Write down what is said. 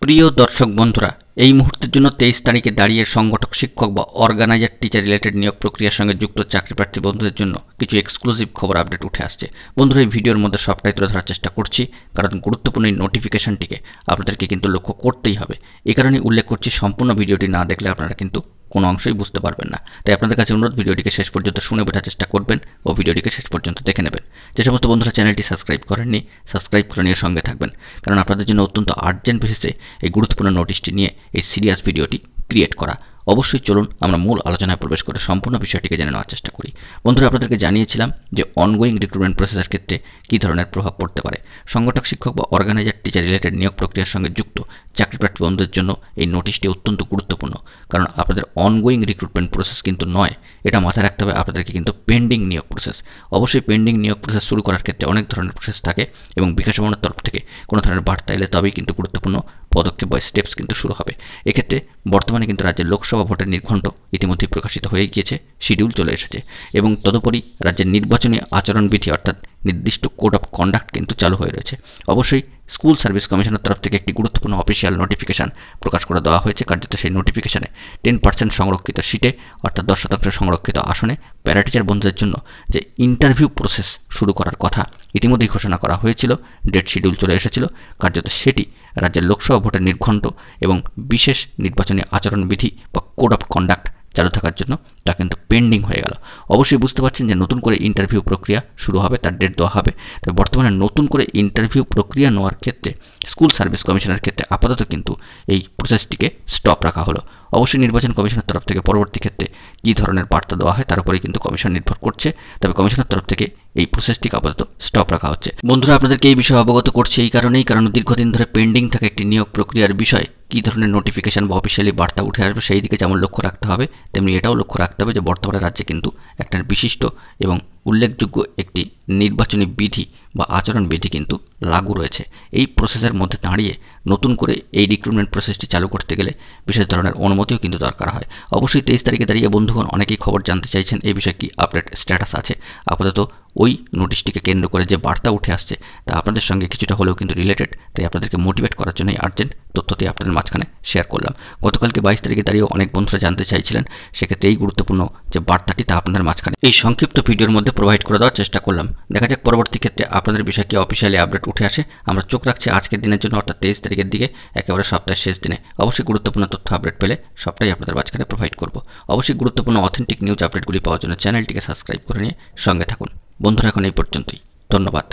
প্রিয় দর্শক বন্ধুরা, এই মুহূর্তের জন্য 23 তারিখে দাঁড়িয়ে সংগঠক শিক্ষক বা অর্গানাইজার টিচার রিলেটেড নিয়োগ প্রক্রিয়ার সঙ্গে যুক্ত চাকরি প্রার্থী বন্ধুদের জন্য কিছু এক্সক্লুসিভ খবর আপডেট উঠে আসছে। বন্ধুরা, এই ভিডিওর মধ্যে সবটাই তুলে ধরার চেষ্টা করছি, কারণ গুরুত্বপূর্ণ এই নোটিফিকেশনটিকে আপনাদেরকে কিন্তু লক্ষ্য করতেই হবে। এই কারণেই উল্লেখ করছি, সম্পূর্ণ ভিডিওটি না দেখলে আপনারা কিন্তু কোনো অংশই বুঝতে পারবেন না। তাই আপনাদের কাছে অনুরোধ, ভিডিওটিকে শেষ পর্যন্ত শুনে বোঝার চেষ্টা করবেন ও ভিডিওটিকে শেষ পর্যন্ত দেখে নেবেন। যে সমস্ত বন্ধুরা চ্যানেলটি সাবস্ক্রাইব করেননি, সাবস্ক্রাইব করে নিয়ে সঙ্গে থাকবেন, কারণ আপনাদের জন্য অত্যন্ত আর্জেন্ট বেসিসে এই গুরুত্বপূর্ণ নোটিশটি নিয়ে এই সিরিয়াস ভিডিওটি ক্রিয়েট করা। অবশ্যই চলুন আমরা মূল আলোচনায় প্রবেশ করে সম্পূর্ণ বিষয়টিকে জেনে নেওয়ার চেষ্টা করি। বন্ধুরা, আপনাদেরকে জানিয়েছিলাম যে অনগোয়িং রিক্রুটমেন্ট প্রসেসের ক্ষেত্রে কী ধরনের প্রভাব পড়তে পারে। সংগঠক শিক্ষক বা অর্গানাইজার টিচার রিলেটেড নিয়োগ প্রক্রিয়ার সঙ্গে যুক্ত চাকরি প্রার্থী বন্ধুদের জন্য এই নোটিশটি অত্যন্ত গুরুত্বপূর্ণ, কারণ আপনাদের অনগোয়িং রিক্রুটমেন্ট প্রসেস কিন্তু নয়, এটা মাথায় রাখতে হবে আপনাদেরকে কিন্তু পেন্ডিং নিয়োগ প্রসেস। অবশ্যই পেন্ডিং নিয়োগ প্রসেস শুরু করার ক্ষেত্রে অনেক ধরনের প্রসেস থাকে এবং বিকাশ ভবনের তরফ থেকে কোনো ধরনের বার্তা এলে তবেই কিন্তু গুরুত্বপূর্ণ পদক্ষেপ বা স্টেপস কিন্তু শুরু হবে। এক্ষেত্রে বর্তমানে কিন্তু রাজ্যের লোকসভা ভোটের নির্ঘণ্ট ইতিমধ্যেই প্রকাশিত হয়ে গিয়েছে, শিডিউল চলে এসেছে এবং তদুপরি রাজ্যের নির্বাচনী আচরণবিধি অর্থাৎ নির্দিষ্ট কোড অফ কন্ডাক্ট কিন্তু চালু হয়ে রয়েছে। অবশ্যই স্কুল সার্ভিস কমিশনের তরফ থেকে একটি গুরুত্বপূর্ণ অফিসিয়াল নোটিফিকেশান প্রকাশ করে দেওয়া হয়েছে। কার্যত সেই নোটিফিকেশানে 10% সংরক্ষিত সিটে অর্থাৎ 10% সংরক্ষিত আসনে প্যারা টিচার বন্ধুদের জন্য যে ইন্টারভিউ প্রসেস শুরু করার কথা ইতিমধ্যেই ঘোষণা করা হয়েছিল, ডেট শিডিউল চলে এসেছিল। কার্যত সেটি রাজ্যের লোকসভা ভোটের নির্ঘণ্ট এবং বিশেষ নির্বাচনী আচরণবিধি বা কোড অফ কন্ডাক্ট চালু থাকার জন্য তা কিন্তু পেন্ডিং হয়ে গেল। অবশ্যই বুঝতে পারছেন যে নতুন করে ইন্টারভিউ প্রক্রিয়া শুরু হবে, তার ডেট দেওয়া হবে। তবে বর্তমানে নতুন করে ইন্টারভিউ প্রক্রিয়া নেওয়ার ক্ষেত্রে স্কুল সার্ভিস কমিশনের ক্ষেত্রে আপাতত কিন্তু এই প্রসেসটিকে স্টপ রাখা হলো। অবশ্যই নির্বাচন কমিশনের তরফ থেকে পরবর্তী ক্ষেত্রে কী ধরনের বার্তা দেওয়া হয় তার উপরেই কিন্তু কমিশন নির্ভর করছে, তবে কমিশনের তরফ থেকে এই প্রসেসটিকে আপাতত স্টপ রাখা হচ্ছে। বন্ধুরা, আপনাদেরকে এই বিষয়ে অবগত করছে এই কারণেই, কারণ দীর্ঘদিন ধরে পেন্ডিং থাকা একটি নিয়োগ প্রক্রিয়ার বিষয়ে কী ধরনের নোটিফিকেশন বা অফিসিয়ালি বার্তা উঠে আসবে সেই দিকে যেমন লক্ষ্য রাখতে হবে, তেমনি এটাও লক্ষ্য রাখতে হবে যে বর্তমানে রাজ্যে কিন্তু একটা বিশিষ্ট এবং উল্লেখযোগ্য একটি নির্বাচনী বিধি বা আচরণবিধি কিন্তু লাগু রয়েছে। এই প্রসেসের মধ্যে দাঁড়িয়ে নতুন করে এই রিক্রুটমেন্ট প্রসেসটি চালু করতে গেলে বিশেষ ধরনের অনুমতিও কিন্তু দরকার হয়। অবশ্যই 23 তারিখে দাঁড়িয়ে বন্ধুগণ অনেকেই খবর জানতে চাইছেন এই বিষয়ে কি আপডেট স্ট্যাটাস আছে। আপাতত ওই নোটিশটিকে কেন্দ্র করে যে বার্তা উঠে আসছে তা আপনাদের সঙ্গে কিছুটা হলেও কিন্তু রিলেটেড, তাই আপনাদেরকে মোটিভেট করার জন্যই আর্জেন্ট তথ্যটি আপনাদের মাঝখানে শেয়ার করলাম। গতকালকে 22 তারিখে দাঁড়িয়ে অনেক বন্ধুরা জানতে চাইছিলেন, সেক্ষেত্রে এই গুরুত্বপূর্ণ যে বার্তাটি তা আপনাদের মাঝখানে এই সংক্ষিপ্ত ভিডিওর মধ্যে প্রোভাইড করে দেওয়ার চেষ্টা করলাম। দেখা যাক পরবর্তী ক্ষেত্রে আপনাদের বিষয়ে কি অফিসিয়ালি আপডেট উঠে আসে। আমরা চোখ রাখছি আজকের দিনের জন্য, অর্থাৎ 23 তারিখের দিকে, একেবারে সপ্তাহের শেষ দিনে। অবশ্যই গুরুত্বপূর্ণ তথ্য আপডেট পেলে সবটাই আপনাদের মাঝখানে প্রোভাইড করব। অবশ্যই গুরুত্বপূর্ণ অথেন্টিক নিউজ আপডেটগুলি পাওয়ার জন্য চ্যানেলটিকে সাবস্ক্রাইব করে নিয়ে সঙ্গে থাকুন। বন্ধুরা, এখন এই পর্যন্তই। ধন্যবাদ।